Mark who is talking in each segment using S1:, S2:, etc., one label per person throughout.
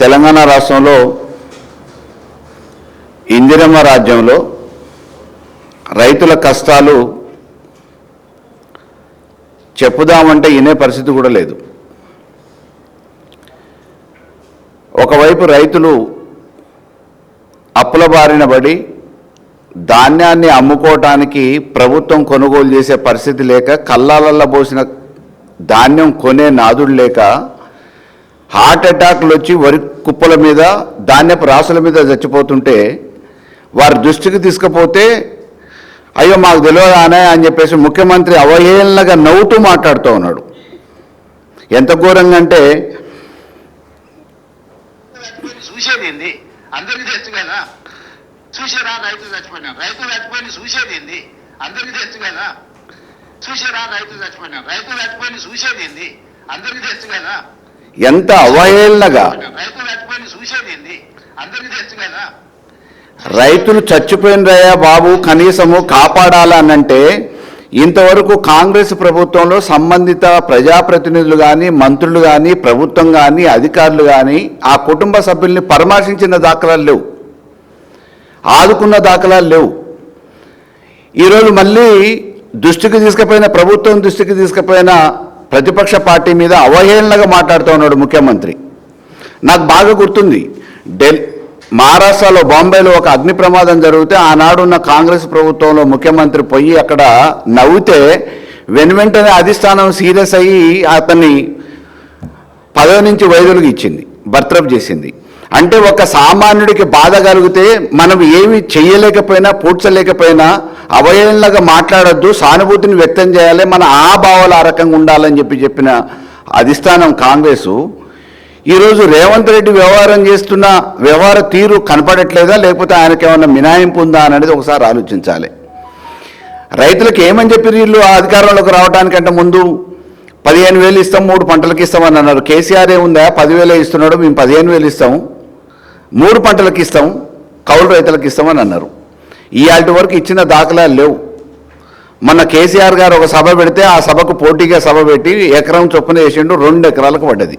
S1: తెలంగాణ రాష్ట్రంలో ఇందిరమ్మ రాజ్యంలో రైతుల కష్టాలు చెప్పుదామంటే వినే పరిస్థితి కూడా లేదు. ఒకవైపు రైతులు అప్పుల బారిన పడి ధాన్యాన్ని అమ్ముకోవటానికి ప్రభుత్వం కొనుగోలు చేసే పరిస్థితి లేక, కల్లాలల్లో పోసిన ధాన్యం కొనే నాదుడు లేక హార్ట్ అటాక్లు వచ్చి వరి కుప్పల మీద, ధాన్యపు రాసుల మీద చచ్చిపోతుంటే వారి దృష్టికి తీసుకుపోతే అయ్యో మాకు తెలియదానే అని చెప్పేసి ముఖ్యమంత్రి అవహేళనగా నవ్వుతూ మాట్లాడుతూ ఉన్నాడు. ఎంత ఘోరంగా అంటే
S2: చూసేది అందరికీ తెలుసు కదా, చూసారా రైతులు చచ్చిపోయినారు, రైతులు చచ్చిపోయిన చూసేది అందరికీ తెలుసు కదా, చూసారా రైతులు చచ్చిపోయినారు, రైతులు చచ్చిపోయిన చూసేది అందరికీ తెలుసు కదా,
S1: ఎంత అవహేళనగా
S2: రైతులు చచ్చిపోయిన చూసేది అందరికీ తెలుసు కదా.
S1: రైతులు చచ్చిపోయినరయ్యా బాబు, కనీసము కాపాడాలనంటే ఇంతవరకు కాంగ్రెస్ ప్రభుత్వంలో సంబంధిత ప్రజాప్రతినిధులు కానీ, మంత్రులు కానీ, ప్రభుత్వం కానీ, అధికారులు కానీ ఆ కుటుంబ సభ్యుల్ని పరామర్శించిన దాఖలాలు లేవు, ఆదుకున్న దాఖలాలు లేవు. ఈరోజు మళ్ళీ దృష్టికి తీసుకుపోయిన, ప్రభుత్వం దృష్టికి తీసుకుపోయిన ప్రతిపక్ష పార్టీ మీద అవహేళనగా మాట్లాడుతూ ఉన్నాడు ముఖ్యమంత్రి. నాకు బాగా గుర్తుంది, మహారాష్ట్రలో బాంబేలో ఒక అగ్ని ప్రమాదం జరిగితే ఆనాడున్న కాంగ్రెస్ ప్రభుత్వంలో ముఖ్యమంత్రి పోయి అక్కడ నవ్వుతే వెనువెంటనే అధిష్టానం సీరియస్ అయ్యి అతన్ని పదవి నుంచి వైదొలిగి ఇచ్చింది, బర్తరఫ్ చేసింది. అంటే ఒక సామాన్యుడికి బాధ కలిగితే మనం ఏమి చెయ్యలేకపోయినా, పూడ్చలేకపోయినా అవహేళనగా మాట్లాడొద్దు, సానుభూతిని వ్యక్తం చేయాలి, మన ఆ భావాలు ఆ రకంగా ఉండాలని చెప్పిన అధిష్టానం కాంగ్రెసు ఈరోజు రేవంత్ రెడ్డి వ్యవహారం చేస్తున్న వ్యవహార తీరు కనపడట్లేదా, లేకపోతే ఆయనకి ఏమన్నా మినాయింపు ఉందా అనేది ఒకసారి ఆలోచించాలి. రైతులకు ఏమని చెప్పి వీళ్ళు అధికారంలోకి రావడానికంటే ముందు 15,000 ఇస్తాం, 3 పంటలకు ఇస్తామని అన్నారు. కేసీఆర్ ఏముందా 10,000 ఇస్తున్నాడు, మేము 15,000 ఇస్తాం, 3 పంటలకు ఇస్తాం, కౌలు రైతులకు ఇస్తామని అన్నారు. ఇవాళ వరకు ఇచ్చిన దాఖలాలు లేవు. మొన్న కేసీఆర్ గారు ఒక సభ పెడితే ఆ సభకు పోటీగా సభ పెట్టి ఎకరం చొప్పున వేసిండు, 2 ఎకరాలకు పడ్డది.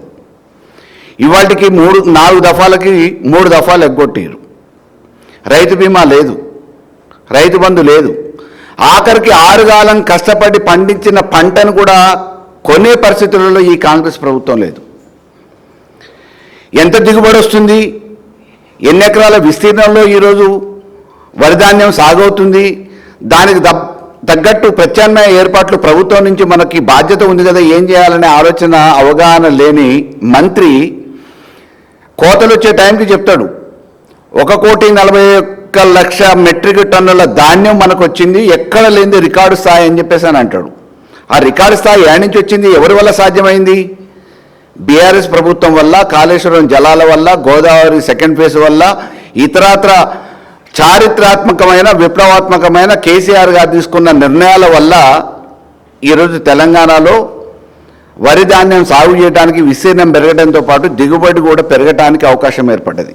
S1: ఇవాటికి 4 దఫాలకి 3 దఫాలు ఎగ్గొట్టారు. రైతు బీమా లేదు, రైతు బంధు లేదు, ఆఖరికి 6 కాలం కష్టపడి పండించిన పంటను కూడా కొనే పరిస్థితులలో ఈ కాంగ్రెస్ ప్రభుత్వం లేదు. ఎంత దిగుబడి వస్తుంది, ఎన్ని ఎకరాల విస్తీర్ణంలో ఈరోజు వరిధాన్యం సాగవుతుంది, దానికి తగ్గట్టు ప్రత్యామ్నాయ ఏర్పాట్లు ప్రభుత్వం నుంచి మనకి బాధ్యత ఉంది కదా, ఏం చేయాలనే ఆలోచన అవగాహన లేని మంత్రి కోతలు వచ్చే టైంకి చెప్తాడు 1,41,00,000 మెట్రిక్ టన్నుల ధాన్యం మనకు వచ్చింది, ఎక్కడ లేని రికార్డు స్థాయి అని చెప్పేసి అని అంటాడు. ఆ రికార్డు స్థాయి ఏడ నుంచి వచ్చింది, ఎవరి వల్ల సాధ్యమైంది? బీఆర్ఎస్ ప్రభుత్వం వల్ల, కాళేశ్వరం జలాల వల్ల, గోదావరి సెకండ్ ఫేజ్ వల్ల, ఇతరత్ర చారిత్రాత్మకమైన విప్లవాత్మకమైన కేసీఆర్ గారు తీసుకున్న నిర్ణయాల వల్ల ఈరోజు తెలంగాణలో వరి ధాన్యం సాగు చేయడానికి విస్తీర్ణం పెరగడంతో పాటు దిగుబడి కూడా పెరగడానికి అవకాశం ఏర్పడ్డది.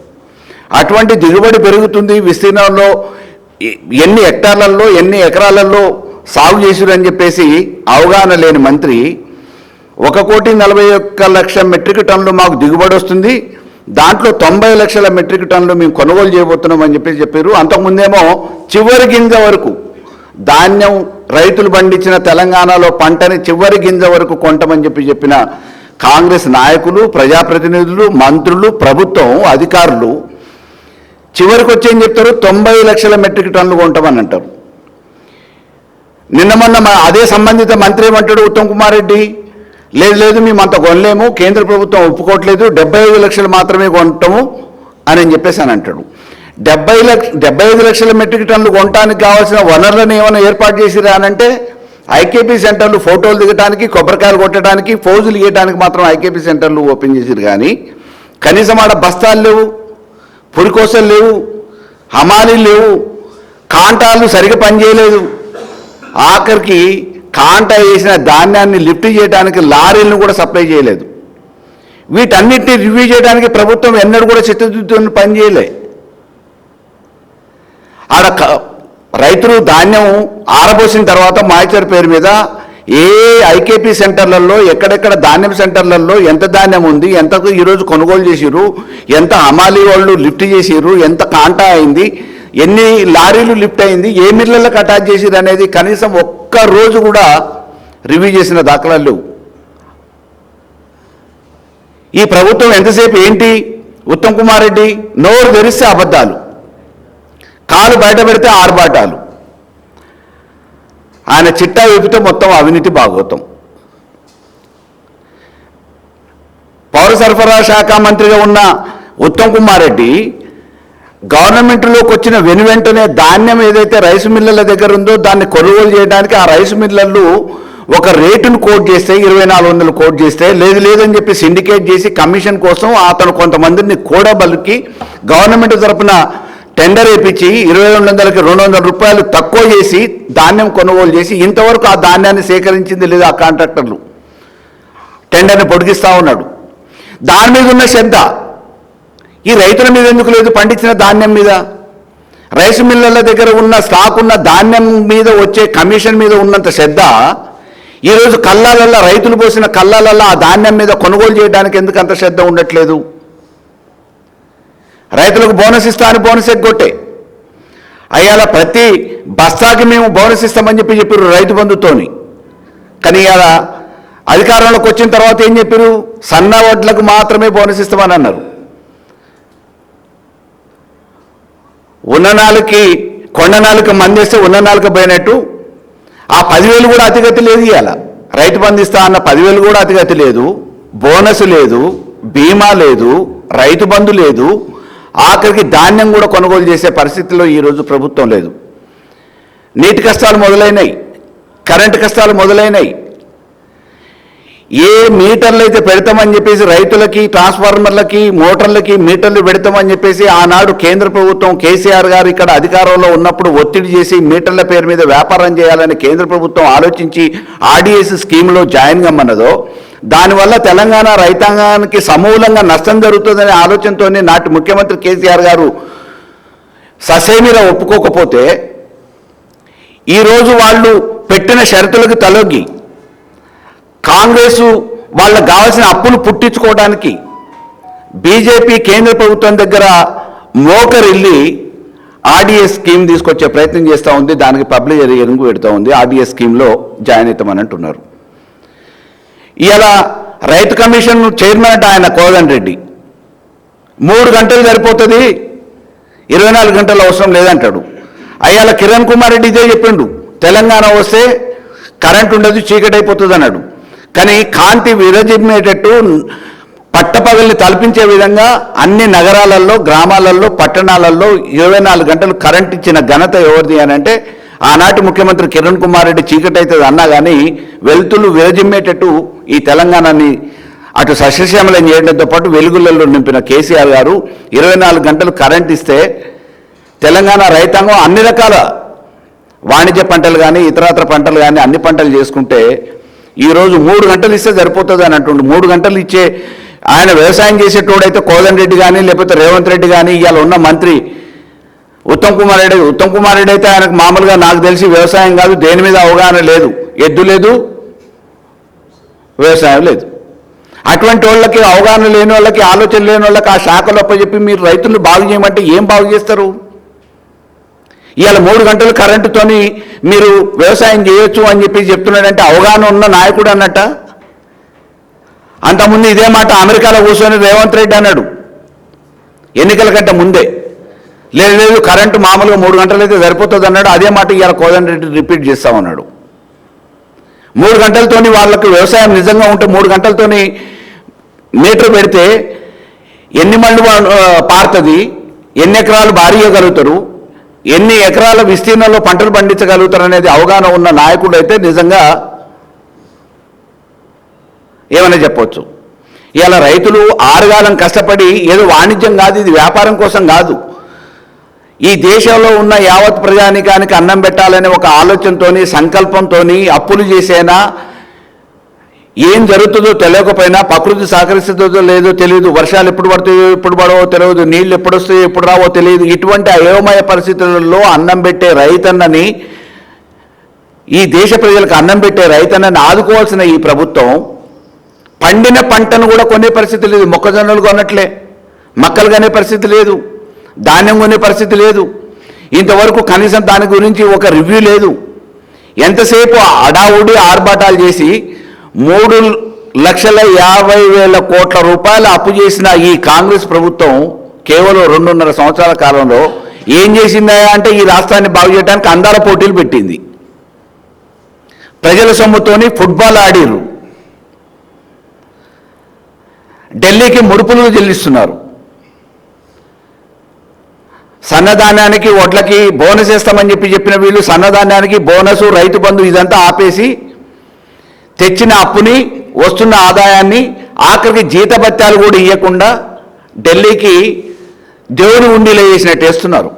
S1: అటువంటి దిగుబడి పెరుగుతుంది, విస్తీర్ణంలో ఎన్ని హెక్టార్లలో, ఎన్ని ఎకరాలలో సాగు చేసిరని చెప్పేసి అవగాహన లేని మంత్రి 1,41,00,000 మెట్రిక్ టన్నులు మాకు దిగుబడి వస్తుంది, దాంట్లో 90 లక్షల మెట్రిక్ టన్నులు మేము కొనుగోలు చేయబోతున్నాం అని చెప్పారు. అంతకుముందేమో చివరి గింజ వరకు ధాన్యం రైతులు పండించిన తెలంగాణలో పంటని చివరి గింజ వరకు కొంటామని చెప్పిన కాంగ్రెస్ నాయకులు, ప్రజాప్రతినిధులు, మంత్రులు, ప్రభుత్వం అధికారులు చివరికి వచ్చి ఏం చెప్తారు, 90 లక్షల మెట్రిక్ టన్నులు కొంటామని అంటారు. నిన్న మొన్న అదే సంబంధిత మంత్రి ఏమంటాడు, ఉత్తమ్ కుమార్ రెడ్డి, లేదు మేము అంత కొనలేము, కేంద్ర ప్రభుత్వం ఒప్పుకోవట్లేదు, 75 లక్షలు మాత్రమే కొంటాము అని చెప్పేసి అని అంటాడు. 75 లక్షల మెట్రిక్ టన్నులు కొనడానికి కావాల్సిన వనరులను ఏమైనా ఏర్పాటు చేసిరా అనంటే ఐకేపీ సెంటర్లు ఫోటోలు దిగడానికి, కొబ్బరికాయలు కొట్టడానికి, ఫోజులు ఇవ్వడానికి మాత్రం ఐకేపీ సెంటర్లు ఓపెన్ చేసిరు. కానీ కనీసం ఆడ బస్తాలు లేవు, పురికోసలు లేవు, హమాలీలు లేవు, కాంటాలు సరిగ్గా పనిచేయలేదు, ఆఖరికి కాంట వేసిన ధాన్యాన్ని లిఫ్ట్ చేయడానికి లారీలను కూడా సప్లై చేయలేదు. వీటన్నిటిని రివ్యూ చేయడానికి ప్రభుత్వం ఎన్నడూ కూడా చిత్తశుద్ధితో పనిచేయలే. ఆడ రైతులు ధాన్యం ఆరబోసిన తర్వాత మాయిచర్ పేరు మీద ఏ ఐకేపీ సెంటర్లలో ఎక్కడెక్కడ ధాన్యం సెంటర్లలో ఎంత ధాన్యం ఉంది, ఎంతకు ఈరోజు కొనుగోలు చేసిర్రు, ఎంత హమాలీ వాళ్ళు లిఫ్ట్ చేసిర్రు, ఎంత కాంటా అయింది, ఎన్ని లారీలు లిఫ్ట్ అయింది, ఏ మిల్లర్లకు అటాచ్ చేసిర్రు అనేది కనీసం ఒక్క రోజు కూడా రివ్యూ చేసిన దాఖలాలు లేవు. ఈ ప్రభుత్వం ఎంతసేపు ఏంటి, ఉత్తమ్ కుమార్ రెడ్డి నోరు తెరిస్తే అబద్ధాలు, కాలు బయట పెడితే ఆర్భాటాలు, ఆయన చిట్టా విప్పితే మొత్తం అవినీతి భాగవతం. పౌర సరఫరా శాఖ మంత్రిగా ఉన్న ఉత్తమ్ కుమార్ రెడ్డి గవర్నమెంట్లోకి వచ్చిన వెనువెంటనే ధాన్యం ఏదైతే రైస్ మిల్లర్ల దగ్గర ఉందో దాన్ని కొనుగోలు చేయడానికి ఆ రైస్ మిల్లర్లు ఒక రేటును కోట్ చేస్తే 2400 కోట్ చేస్తే లేదని చెప్పి సిండికేట్ చేసి కమిషన్ కోసం అతను కొంతమందిని కూడబలికి గవర్నమెంట్ తరపున టెండర్ వేయించి 2200కి 200 రూపాయలు తక్కువ చేసి ధాన్యం కొనుగోలు చేసి ఇంతవరకు ఆ ధాన్యాన్ని సేకరించింది లేదా ఆ కాంట్రాక్టర్లు టెండర్ని పొడిగిస్తూ ఉన్నాడు. దాని మీద ఉన్న శ్రద్ధ ఈ రైతుల మీద ఎందుకు లేదు? పండించిన ధాన్యం మీద, రైస్ మిల్లర్ల దగ్గర ఉన్న స్టాక్ ఉన్న ధాన్యం మీద వచ్చే కమిషన్ మీద ఉన్నంత శ్రద్ధ ఈరోజు కళ్ళాలల్లో రైతులు పోసిన కళ్ళాలల్లో ఆ ధాన్యం మీద కొనుగోలు చేయడానికి ఎందుకు అంత శ్రద్ధ ఉండట్లేదు? రైతులకు బోనస్ ఇస్తా అని బోనస్ ఎగ్గొట్టే అయ్యాల ప్రతి బస్తాకి మేము బోనస్ ఇస్తామని చెప్పారు రైతు బంధుతోని. కానీ ఇలా అధికారంలోకి వచ్చిన తర్వాత ఏం చెప్పారు? సన్న వడ్లకు మాత్రమే బోనస్ ఇస్తామని అన్నారు. ఉన్న నాలుగుకి కొండ నాలుగు మందేస్తే ఉన్న నాలుగు పోయినట్టు ఆ 10,000 కూడా అతిగతి లేదు. ఇవాళ రైతు బంధు ఇస్తా అన్న 10,000 కూడా అతిగతి లేదు, బోనస్ లేదు, బీమా లేదు, రైతు బంధు లేదు, ఆఖరికి ధాన్యం కూడా కొనుగోలు చేసే పరిస్థితిలో ఈరోజు ప్రభుత్వం లేదు. నీటి కష్టాలు మొదలైనాయి, కరెంటు కష్టాలు మొదలైనాయి. ఏ మీటర్లు అయితే పెడతామని చెప్పేసి రైతులకి, ట్రాన్స్ఫార్మర్లకి, మోటార్లకి మీటర్లు పెడతామని చెప్పేసి ఆనాడు కేంద్ర ప్రభుత్వం కేసీఆర్ గారు ఇక్కడ అధికారంలో ఉన్నప్పుడు ఒత్తిడి చేసి మీటర్ల పేరు మీద వ్యాపారం చేయాలని కేంద్ర ప్రభుత్వం ఆలోచించి ఆర్డీఎస్ స్కీమ్లో జాయిన్ కమ్మన్నదో, దానివల్ల తెలంగాణ రైతాంగానికి సమూలంగా నష్టం జరుగుతుందనే ఆలోచనతోనే నాటి ముఖ్యమంత్రి కేసీఆర్ గారు ససేమిరా ఒప్పుకోకపోతే ఈరోజు వాళ్ళు పెట్టిన షరతులకు తలొగ్గి కాంగ్రెసు వాళ్ళకు కావాల్సిన అప్పులు పుట్టించుకోవడానికి బీజేపీ కేంద్ర ప్రభుత్వం దగ్గర మోకరిల్లి ఆర్డీఎస్ స్కీమ్ తీసుకొచ్చే ప్రయత్నం చేస్తూ ఉంది. దానికి పబ్లిక్ ఎరుగు పెడుతూ ఉంది. ఆర్డీఎస్ స్కీమ్లో జాయిన్ అవుతామని అంటున్నారు. ఇలా రైతు కమిషన్ చైర్మన్ అంటే ఆయన కోదండ రెడ్డి 3 గంటలు సరిపోతుంది, 24 గంటలు అవసరం లేదంటాడు. అయ్యాల కిరణ్ కుమార్ రెడ్డి ఇదే చెప్పిండు, తెలంగాణ వస్తే కరెంట్ ఉండదు, చీకటి అయిపోతుంది అన్నాడు. కానీ కాంతి విరజిమ్మేటట్టు పట్టపగల్ని తలపించే విధంగా అన్ని నగరాలలో, గ్రామాలలో, పట్టణాలలో 24 గంటలు కరెంట్ ఇచ్చిన ఘనత ఎవరిది అని అంటే ఆనాటి ముఖ్యమంత్రి కిరణ్ కుమార్ రెడ్డి చీకటి అవుతుంది అన్నా కానీ వెలుతులు విరజిమ్మేటట్టు ఈ తెలంగాణని అటు సస్యశ్యామలం చేయడంతో పాటు వెలుగులలో నింపిన కేసీఆర్ గారు 24 గంటలు కరెంట్ ఇస్తే తెలంగాణ రైతాంగం అన్ని రకాల వాణిజ్య పంటలు కానీ ఇతరత్ర పంటలు కానీ అన్ని పంటలు చేసుకుంటే ఈరోజు 3 గంటలు ఇస్తే సరిపోతుంది అని అంటుండు. 3 గంటలు ఇచ్చే ఆయన వ్యవసాయం చేసేటోడైతే కోదండ రెడ్డి కానీ లేకపోతే రేవంత్ రెడ్డి కానీ ఇవాళ ఉన్న మంత్రి ఉత్తమ్ కుమార్ రెడ్డి అయితే ఆయనకు మామూలుగా నాకు తెలిసి వ్యవసాయం కాదు, దేని మీద అవగాహన లేదు, ఎద్దు లేదు, వ్యవసాయం లేదు. అటువంటి వాళ్ళకి, అవగాహన లేని వాళ్ళకి, ఆలోచన లేని వాళ్ళకి ఆ శాఖలు అప్పచెప్పి మీరు రైతులు బాగు చేయమంటే ఏం బాగు చేస్తారు? ఇవాళ 3 గంటలు కరెంటుతోని మీరు వ్యవసాయం చేయొచ్చు అని చెప్పి చెప్తున్నాడంటే అవగాహన ఉన్న నాయకుడు అన్నట్ట. అంతకుముందు ఇదే మాట అమెరికాలో కూర్చొని రేవంత్ రెడ్డి అన్నాడు ఎన్నికల కంటే ముందే. లేదు కరెంటు మామూలుగా 3 గంటలు అయితే సరిపోతుంది అన్నాడు. అదే మాట ఇవాళ కోదండ రెడ్డి రిపీట్ చేస్తామన్నాడు. 3 గంటలతోని వాళ్ళకి వ్యవసాయం నిజంగా ఉంటే 3 గంటలతోని మీటర్ పెడితే ఎన్ని మళ్ళు పారుతుంది, ఎన్ని ఎకరాలు భారీయగలుగుతారు, ఎన్ని ఎకరాల విస్తీర్ణంలో పంటలు పండించగలుగుతారు అనేది అవగాహన ఉన్న నాయకుడు అయితే నిజంగా ఏమైనా చెప్పవచ్చు. ఇవాళ రైతులు ఆరుగాలం కష్టపడి ఏదో వాణిజ్యం కాదు, ఇది వ్యాపారం కోసం కాదు, ఈ దేశంలో ఉన్న యావత్ ప్రజానికానికి అన్నం పెట్టాలనే ఒక ఆలోచనతోని, సంకల్పంతోని అప్పులు చేసేనా, ఏం జరుగుతుందో తెలియకపోయినా, ప్రకృతి సహకరిస్తుందో లేదో తెలియదు, వర్షాలు ఎప్పుడు పడుతాయో ఎప్పుడు పడవో తెలియదు, నీళ్ళు ఎప్పుడు వస్తాయో ఎప్పుడు రావో తెలియదు, ఇటువంటి అయోమయ పరిస్థితులలో అన్నం పెట్టే రైతన్నని ఈ దేశ ప్రజలకు అన్నం పెట్టే రైతన్నని ఆదుకోవాల్సిన ఈ ప్రభుత్వం పండిన పంటను కూడా కొనే పరిస్థితి లేదు. మొక్కజొన్నలు కొనట్లే, మక్కలు కొనే పరిస్థితి లేదు, ధాన్యం కొనే పరిస్థితి లేదు. ఇంతవరకు కనీసం దాని గురించి ఒక రివ్యూ లేదు. ఎంతసేపు అడావుడి ఆర్భాటాలు చేసి 3,50,000 కోట్ల రూపాయలు అప్పు చేసిన ఈ కాంగ్రెస్ ప్రభుత్వం కేవలం 2.5 సంవత్సరాల కాలంలో ఏం చేసిందా అంటే ఈ రాష్ట్రాన్ని బాగు చేయడానికి అందాల పోటీలు పెట్టింది. ప్రజల సొమ్ముతోని ఫుట్బాల్ ఆడిరు, ఢిల్లీకి ముడుపులు చెల్లిస్తున్నారు, సన్నధాన్యానికి వడ్లకి బోనస్ ఇస్తామని చెప్పిన వీళ్ళు సన్నధాన్యానికి బోనసు, రైతు బంధు ఇదంతా ఆపేసి తెచ్చిన అప్పుని, వస్తున్న ఆదాయాన్ని, ఆఖరికి జీతభత్యాలు కూడా ఇవ్వకుండా ఢిల్లీకి దేవుని ఉండిలో వేసినట్టు వేస్తున్నారు.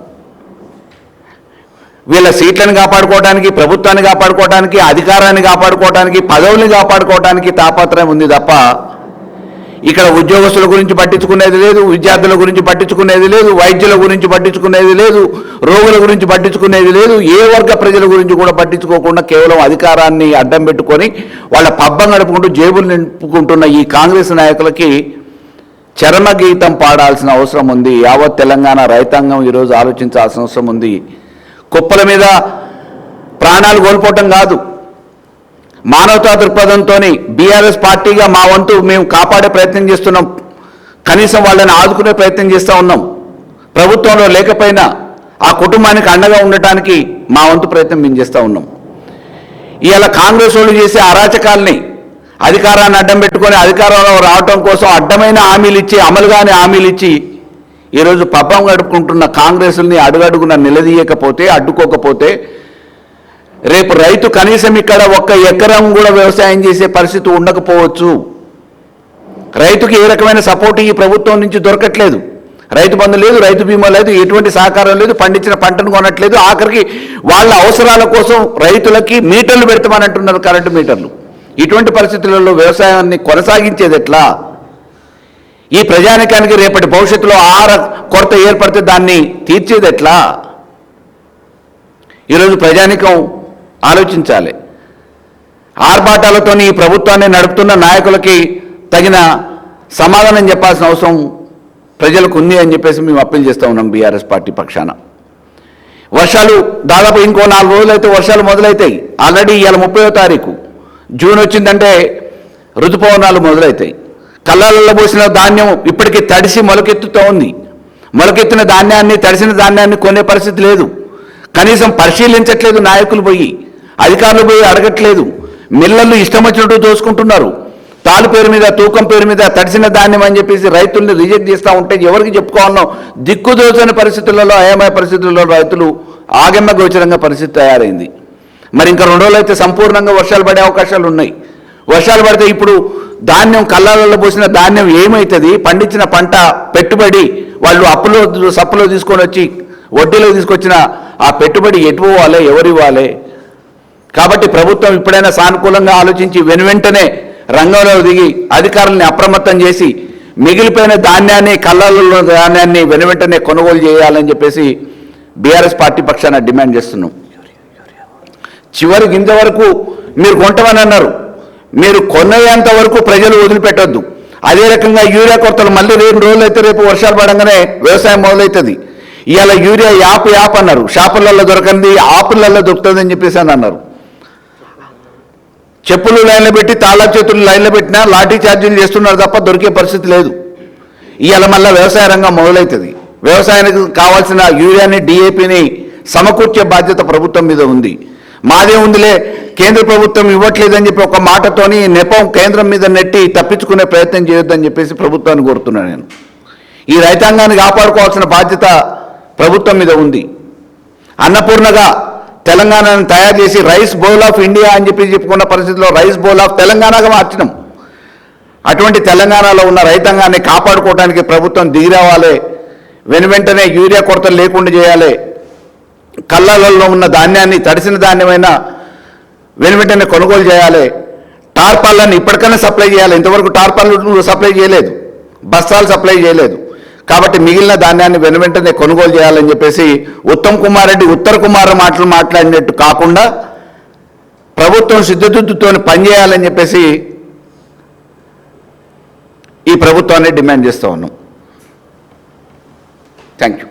S1: వీళ్ళ సీట్లను కాపాడుకోవడానికి, ప్రభుత్వాన్ని కాపాడుకోవడానికి, అధికారాన్ని కాపాడుకోవడానికి, పదవుల్ని కాపాడుకోవడానికి తాపత్రయం ఉంది తప్ప ఇక్కడ ఉద్యోగస్తుల గురించి పట్టించుకునేది లేదు, విద్యార్థుల గురించి పట్టించుకునేది లేదు, వైద్యుల గురించి పట్టించుకునేది లేదు, రోగుల గురించి పట్టించుకునేది లేదు, ఏ వర్గ ప్రజల గురించి కూడా పట్టించుకోకుండా కేవలం అధికారాన్ని అడ్డం పెట్టుకొని వాళ్ళ పబ్బం గడుపుకుంటూ జేబులు నింపుకుంటున్న ఈ కాంగ్రెస్ నాయకులకి చరమగీతం పాడాల్సిన అవసరం ఉంది. యావత్ తెలంగాణ రైతాంగం ఈరోజు ఆలోచించాల్సిన అవసరం ఉంది. కుప్పల మీద ప్రాణాలు కోల్పోవటం కాదు, మానవతా దృక్పథంతో బీఆర్ఎస్ పార్టీగా మా వంతు మేము కాపాడే ప్రయత్నం చేస్తున్నాం. కనీసం వాళ్ళని ఆదుకునే ప్రయత్నం చేస్తూ ఉన్నాం. ప్రభుత్వంలో లేకపోయినా ఆ కుటుంబానికి అండగా ఉండటానికి మా వంతు ప్రయత్నం మేము చేస్తూ ఉన్నాం. ఇవాళ కాంగ్రెస్ వాళ్ళు చేసే అరాచకాల్ని, అధికారాన్ని అడ్డం పెట్టుకొని అధికారంలో రావటం కోసం అడ్డమైన హామీలు ఇచ్చి, అమలు కాని హామీలు ఇచ్చి ఈరోజు పబ్బం గడుపుకుంటున్న కాంగ్రెస్ని అడుగడుగున నిలదీయకపోతే, అడ్డుకోకపోతే రేపు రైతు కనీసం ఇక్కడ 1 ఎకరం కూడా వ్యవసాయం చేసే పరిస్థితి ఉండకపోవచ్చు. రైతుకి ఏ రకమైన సపోర్ట్ ఈ ప్రభుత్వం నుంచి దొరకట్లేదు. రైతు బంధు లేదు, రైతు బీమా లేదు, ఎటువంటి సహకారం లేదు, పండించిన పంటను కొనట్లేదు. ఆఖరికి వాళ్ళ అవసరాల కోసం రైతులకి మీటర్లు పెడతామని అంటున్నారు, కరెంటు మీటర్లు. ఇటువంటి పరిస్థితులలో వ్యవసాయాన్ని కొనసాగించేది ఎట్లా? ఈ ప్రజానికానికి రేపటి భవిష్యత్తులో ఆహార కొరత ఏర్పడితే దాన్ని తీర్చేది ఎట్లా? ఈరోజు ప్రజానికం ఆలోచించాలి. ఆర్భాటాలతో ఈ ప్రభుత్వాన్ని నడుపుతున్న నాయకులకి తగిన సమాధానం చెప్పాల్సిన అవసరం ప్రజలకు ఉంది అని చెప్పేసి మేము అప్పీల్ చేస్తూ ఉన్నాం బీఆర్ఎస్ పార్టీ పక్షాన. వర్షాలు దాదాపు ఇంకో 4 రోజులైతే వర్షాలు మొదలవుతాయి. ఆల్రెడీ ఇవాళ 30వ తారీఖు జూన్ వచ్చిందంటే ఋతుపవనాలు మొదలవుతాయి. కళ్ళల్లో పోసిన ధాన్యం ఇప్పటికీ తడిసి మొలకెత్తుతూ ఉంది. మొలకెత్తిన ధాన్యాన్ని, తడిసిన ధాన్యాన్ని కొనే పరిస్థితి లేదు. కనీసం పరిశీలించట్లేదు నాయకులు పోయి, అధికారులు పోయి అడగట్లేదు. మిల్లర్లు ఇష్టం వచ్చినట్టు దోసుకుంటున్నారు. తాలు పేరు మీద, తూకం పేరు మీద తడిసిన ధాన్యం అని చెప్పేసి రైతుల్ని రిజెక్ట్ చేస్తూ ఉంటే ఎవరికి చెప్పుకోవాలనో దిక్కుదోచని పరిస్థితులలో, అయమయ పరిస్థితుల్లో రైతులు ఆగమ్య గోచరంగా పరిస్థితి తయారైంది. మరి ఇంకా 2 రోజులు అయితే సంపూర్ణంగా వర్షాలు పడే అవకాశాలు ఉన్నాయి. వర్షాలు పడితే ఇప్పుడు ధాన్యం, కళ్ళాలలో పోసిన ధాన్యం ఏమవుతుంది? పండించిన పంట పెట్టుబడి వాళ్ళు అప్పులో సప్పులో తీసుకొని వచ్చి వడ్డీలో తీసుకొచ్చిన ఆ పెట్టుబడి ఎటు పోవాలి, ఎవరు ఇవ్వాలి? కాబట్టి ప్రభుత్వం ఇప్పుడైనా సానుకూలంగా ఆలోచించి వెనువెంటనే రంగంలో దిగి అధికారుల్ని అప్రమత్తం చేసి మిగిలిపోయిన ధాన్యాన్ని, కళ్ళాలలో ధాన్యాన్ని వెనువెంటనే కొనుగోలు చేయాలని చెప్పేసి బీఆర్ఎస్ పార్టీ పక్షాన డిమాండ్ చేస్తున్నాం. చివరి గింజ వరకు మీరు కొంటామని అన్నారు. మీరు కొనేంత వరకు ప్రజలు వదిలిపెట్టొద్దు. అదే రకంగా యూరియా కొరతలు మళ్ళీ 2 రోజులు అయితే రేపు వర్షాలు పడంగానే వ్యవసాయం మొదలవుతుంది. ఇవాళ యూరియా యాప్ అన్నారు, షాపులలో దొరకంది ఆపులలో దొరుకుతుంది అని చెప్పేసి అని అన్నారు. చెప్పులు లైన్లో పెట్టి, తాళ చేతులు లైన్లో పెట్టినా లాఠీ ఛార్జీలు చేస్తున్నారు తప్ప దొరికే పరిస్థితి లేదు. ఇవాళ మళ్ళీ వ్యవసాయ రంగం మొదలవుతుంది. వ్యవసాయానికి కావాల్సిన యూరియాని, డిఏపిని సమకూర్చే బాధ్యత ప్రభుత్వం మీద ఉంది. మాదే ఉందిలే, కేంద్ర ప్రభుత్వం ఇవ్వట్లేదని చెప్పి ఒక మాటతోని నెపం కేంద్రం మీద నెట్టి తప్పించుకునే ప్రయత్నం చేయొద్దని చెప్పేసి ప్రభుత్వాన్ని కోరుతున్నాను నేను. ఈ రైతాంగాన్ని కాపాడుకోవాల్సిన బాధ్యత ప్రభుత్వం మీద ఉంది. అన్నపూర్ణగా తెలంగాణను తయారు చేసి రైస్ బౌల్ ఆఫ్ ఇండియా అని చెప్పి చెప్పుకున్న పరిస్థితిలో రైస్ బౌల్ ఆఫ్ తెలంగాణగా మార్చినాం. అటువంటి తెలంగాణలో ఉన్న రైతాంగాన్ని కాపాడుకోవడానికి ప్రభుత్వం దిగిరావాలి. వెనువెంటనే యూరియా కొరతలు లేకుండా చేయాలి. కళ్ళలలో ఉన్న ధాన్యాన్ని, తడిసిన ధాన్యమైనా వెనువెంటనే కొనుగోలు చేయాలి. టార్పాలను ఇప్పటికైనా సప్లై చేయాలి. ఇంతవరకు టార్పాలు సప్లై చేయలేదు, బస్తాలు సప్లై చేయలేదు. కాబట్టి మిగిలిన ధాన్యాన్ని వెనువెంటనే కొనుగోలు చేయాలని చెప్పేసి ఉత్తమ్ కుమార్ రెడ్డి ఉత్తర కుమార్ మాటలు మాట్లాడినట్టు కాకుండా ప్రభుత్వం సిద్ధతుద్దుతో పనిచేయాలని చెప్పేసి ఈ ప్రభుత్వాన్ని డిమాండ్ చేస్తూ ఉన్నాం. Thank you.